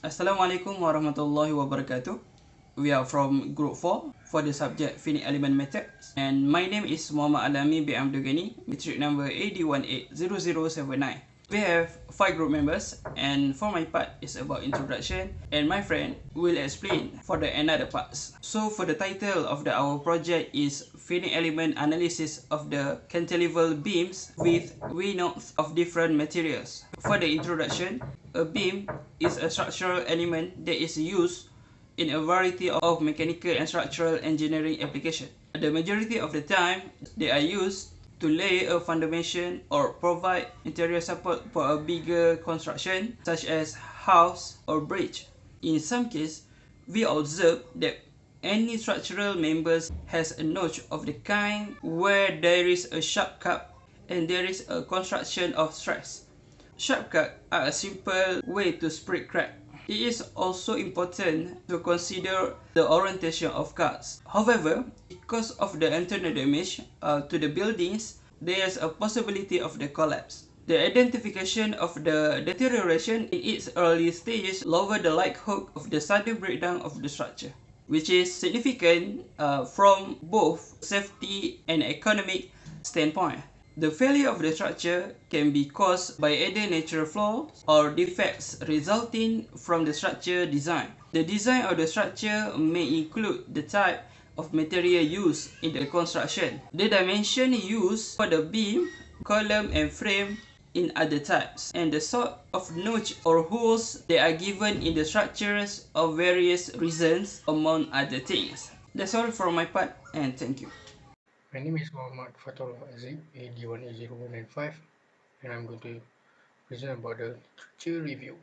Assalamualaikum warahmatullahi wabarakatuh. We are from Group 4 for the subject Finite Element Methods. And my name is Muhammad Alami bin Abdul matric number AD180079. We have 5 group members, and for my part is about introduction, and my friend will explain for the another parts. So for the title of our project is Finite Element Analysis of the Cantilever Beams with V-nodes of different materials. For the introduction, a beam is a structural element that is used in a variety of mechanical and structural engineering applications. The majority of the time, they are used to lay a foundation or provide interior support for a bigger construction such as house or bridge. In some cases, we observe that any structural members has a notch of the kind where there is a sharp cut and there is a construction of stress. Sharp cuts are a simple way to spread crack. It is also important to consider the orientation of cuts. However, because of the internal damage to the buildings, there is a possibility of the collapse. The identification of the deterioration in its early stages lower the likelihood of the sudden breakdown of the structure, which is significant from both safety and economic standpoint. The failure of the structure can be caused by either natural flaws or defects resulting from the structure design. The design of the structure may include the type of material used in the construction, the dimension used for the beam, column and frame in other types, and the sort of notch or holes that are given in the structures of various reasons, among other things. That's all from my part, and thank you. My name is Muhammad Fatul Aziz, AD180195, and I'm going to present about the literature review.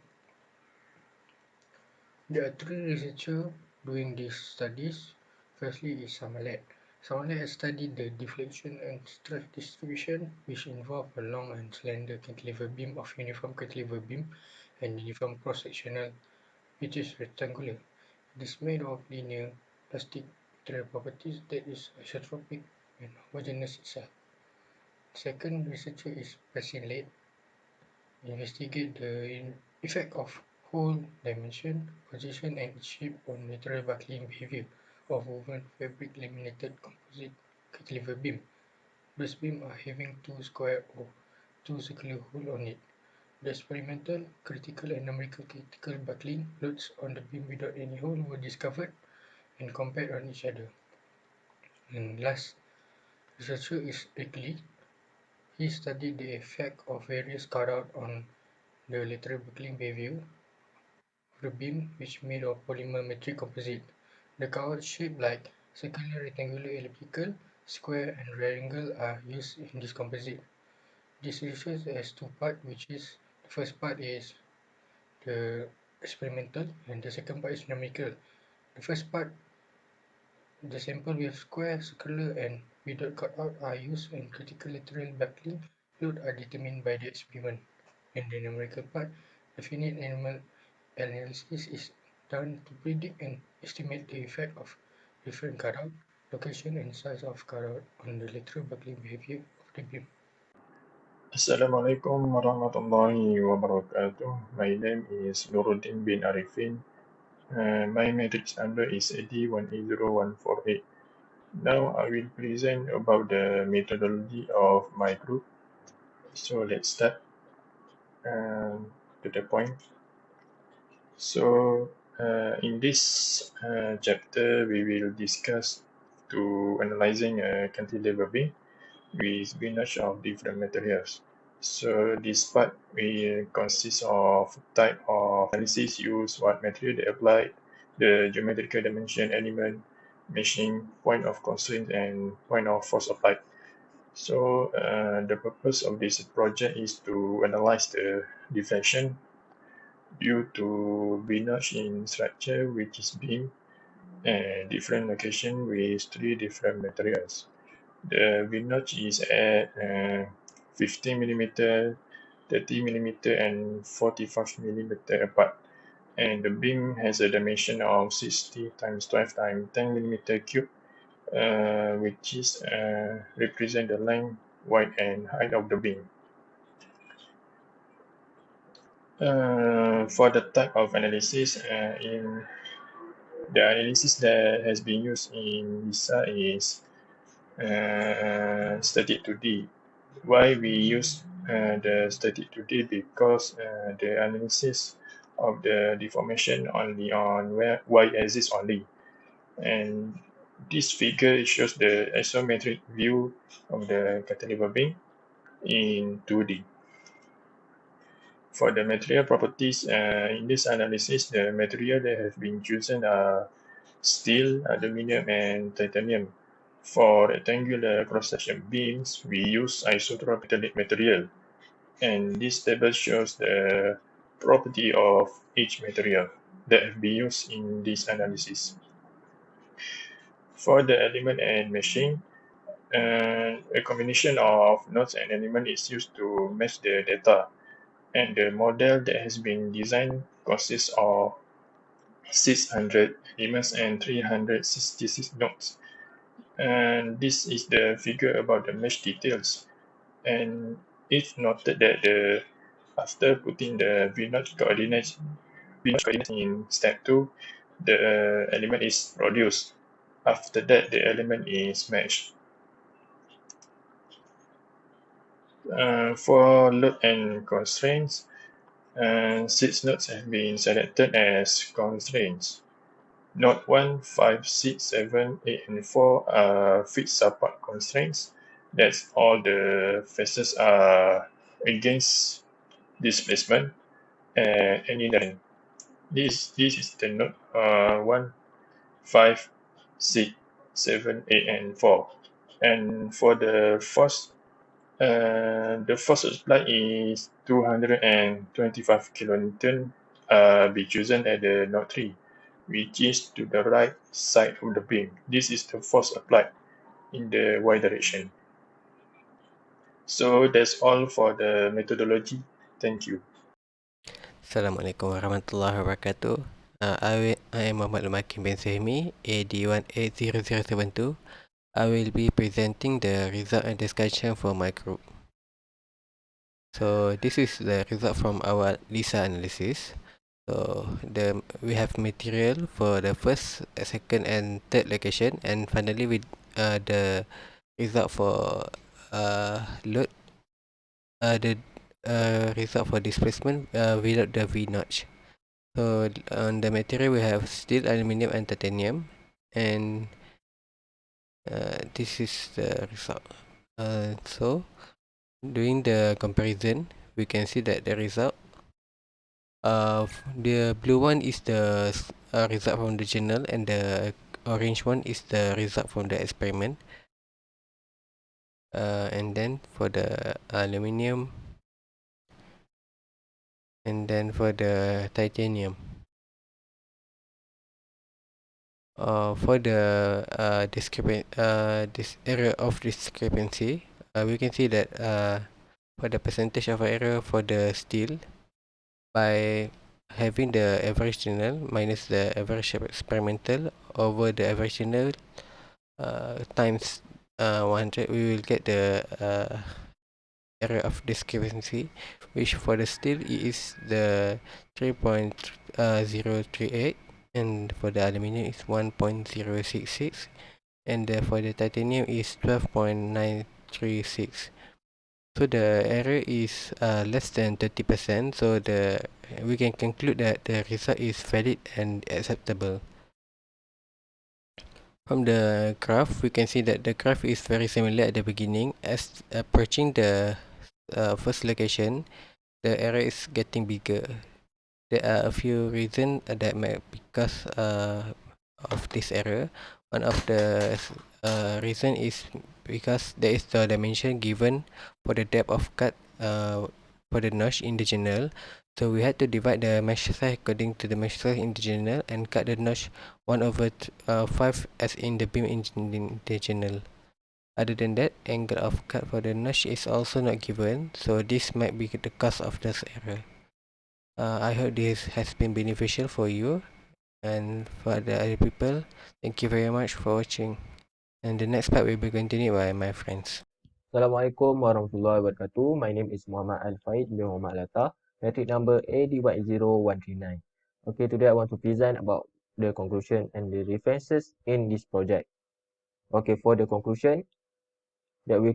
There are 3 researchers doing these studies. Firstly is Samalet. Samalet has studied the deflection and stress distribution, which involve a long and slender cantilever beam of uniform cantilever beam and uniform cross-sectional, which is rectangular. It is made of linear plastic material properties that is isotropic and homogeneous itself. Second researcher is Basilate. Investigate the effect of hole dimension, position and shape on lateral buckling behavior of woven fabric laminated composite cantilever beam. Those beams are having 2 square or 2 circular holes on it. The experimental, critical and numerical critical buckling loads on the beam without any hole were discovered and compared on each other. And last researcher is Eckley. He studied the effect of various cutout on the lateral buckling behavior of the beam, which made of polymer matrix composite. The cutout shaped like circular, rectangular, elliptical, square, and rectangle are used in this composite. This research has 2 parts, which is the first part is the experimental, and the second part is numerical. The first part, the sample with square, circular, and without cutout are used, and critical lateral buckling load are determined by the experiment. In the numerical part, the finite element analysis is done to predict and estimate the effect of different cutout, location and size of cutout on the lateral buckling behavior of the beam. Assalamualaikum warahmatullahi wabarakatuh. My name is Nuruddin bin Arifin. My matrix number is AD180148. Now I will present about the methodology of my group. So let's start to the point. So in this chapter, we will discuss to analyzing a cantilever beam with binage of different materials. So this part will consist of type of analysis use, what material they apply, the geometrical dimension element, measuring point of constraint and point of force applied. So the purpose of this project is to analyze the deflection due to binage in structure which is beam and different location with 3 different materials. The binage is at 15 millimeter, 30 millimeter, and 45 millimeter apart. And the beam has a dimension of 60 times 12 times 10 millimeter cube, which is represent the length, width, and height of the beam. For the type of analysis, in the analysis that has been used in LISA is static 2D. Why we use the static 2D? Because the analysis of the deformation only on y-axis only, and this figure shows the isometric view of the cantilever beam in 2D. For the material properties, in this analysis, the material that have been chosen are steel, aluminum, and titanium. For rectangular cross-section beams, we use isotropic metallic material, and this table shows the property of each material that have been used in this analysis. For the element and meshing, a combination of nodes and element is used to mesh the data, and the model that has been designed consists of 600 elements and 366 nodes. And this is the figure about the mesh details. And it's noted that after putting the V-notch coordinates in step 2, the element is produced. After that, the element is meshed. For load and constraints, 6 nodes have been selected as constraints. Node 1, 5, 6, 7, 8, and 4 are fixed support constraints. That's all the faces are against displacement and any direction. This is the node 1, 5, 6, 7, 8, and 4. And for the force applied is 225 kilonewton, be chosen at the node 3, which is to the right side of the beam. This is the force applied in the y direction. So that's all for the methodology. Thank you. Assalamualaikum warahmatullahi wabarakatuh. I am Muhammad Lumakin bin Sehmi, AD180072. I will be presenting the result and discussion for my group. So this is the result from our LISA analysis. So we have material for the first, second, and third location, and finally with the result for load, the result for displacement without the V notch. So on the material we have steel, aluminum, and titanium, and this is the result. So doing the comparison, we can see that the result, the blue one is the result from the journal, and the orange one is the result from the experiment. And then for the aluminum, and then for the titanium. For the this area of discrepancy, we can see that for the percentage of error for the steel, by having the average journal minus the average experimental over the average journal times 100, we will get the area of discrepancy, which for the steel is the 3.038, and for the aluminum is 1.066, and for the titanium is 12.936. So the error is less than 30%, so we can conclude that the result is valid and acceptable. From the graph, we can see that the graph is very similar at the beginning. As approaching the first location, the error is getting bigger. There are a few reasons that may because of this error. One of the reason is because there is the dimension given for the depth of cut for the notch in the journal. So we had to divide the mesh size according to the mesh size in the journal and cut the notch 1/5 as in the beam in the journal. Other than that, angle of cut for the notch is also not given, so this might be the cause of this error. I hope this has been beneficial for you and for the other people. Thank you very much for watching. And the next part will be continued by my friends. Assalamualaikum warahmatullahi wabarakatuh. My name is Muhammad Al-Faid bin Muhammad Lata. metric number AD10139. Okay, today I want to present about the conclusion and the references in this project. Okay, for the conclusion that we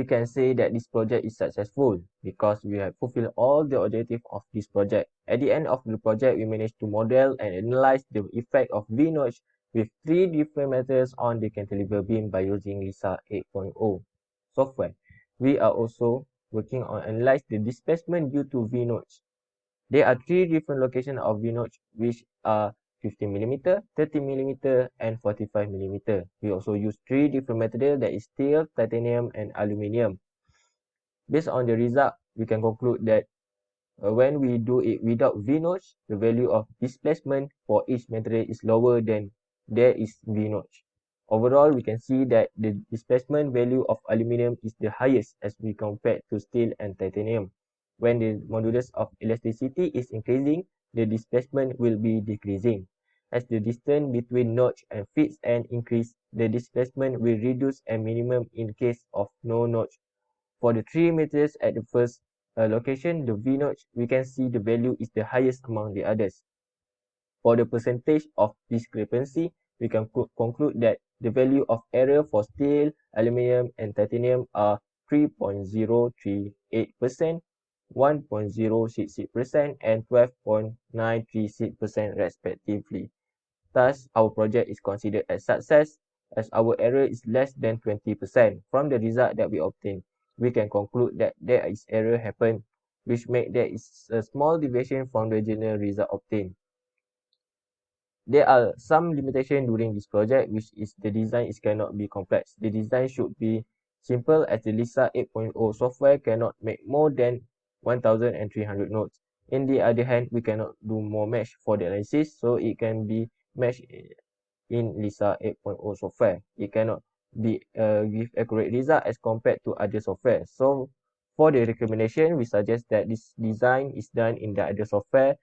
can say that this project is successful because we have fulfilled all the objectives of this project. At the end of the project, we managed to model and analyze the effect of V-notch with 3 different methods on the cantilever beam by using LISA 8.0 software. We are also working on analyze the displacement due to V-notch. There are 3 different locations of V-notch which are 15 mm, 30 mm, and 45 mm. We also use 3 different materials, that is steel, titanium, and aluminium. Based on the result, we can conclude that when we do it without V-notch, the value of displacement for each material is lower than there is V-notch. Overall, we can see that the displacement value of aluminium is the highest as we compare to steel and titanium. When the modulus of elasticity is increasing, the displacement will be decreasing. As the distance between notch and fixed end increase, the displacement will reduce and minimum in case of no notch. For the 3 meters at the first location, the V-notch, we can see the value is the highest among the others. For the percentage of discrepancy, we can conclude that the value of error for steel, aluminium, and titanium are 3.038%, 1.066%, and 12.936% respectively. Thus, our project is considered a success as our error is less than 20%. From the result that we obtain, we can conclude that there is error happen, which make there is a small deviation from the general result obtained. There are some limitations during this project, which is the design cannot be complex. The design should be simple as the LISA 8.0 software cannot make more than 1,300 nodes. In the other hand, we cannot do more mesh for the analysis, so it can be meshed in LISA 8.0 software. It cannot be give accurate result as compared to other software. So for the recommendation, we suggest that this design is done in the other software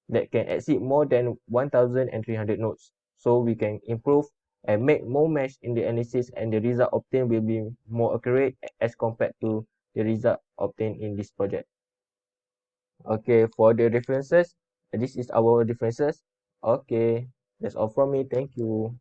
that can exceed more than 1,300 nodes. So we can improve and make more mesh in the analysis, and the result obtained will be more accurate as compared to the result obtained in this project. Okay, for the references, this is our references. Okay, that's all from me. Thank you.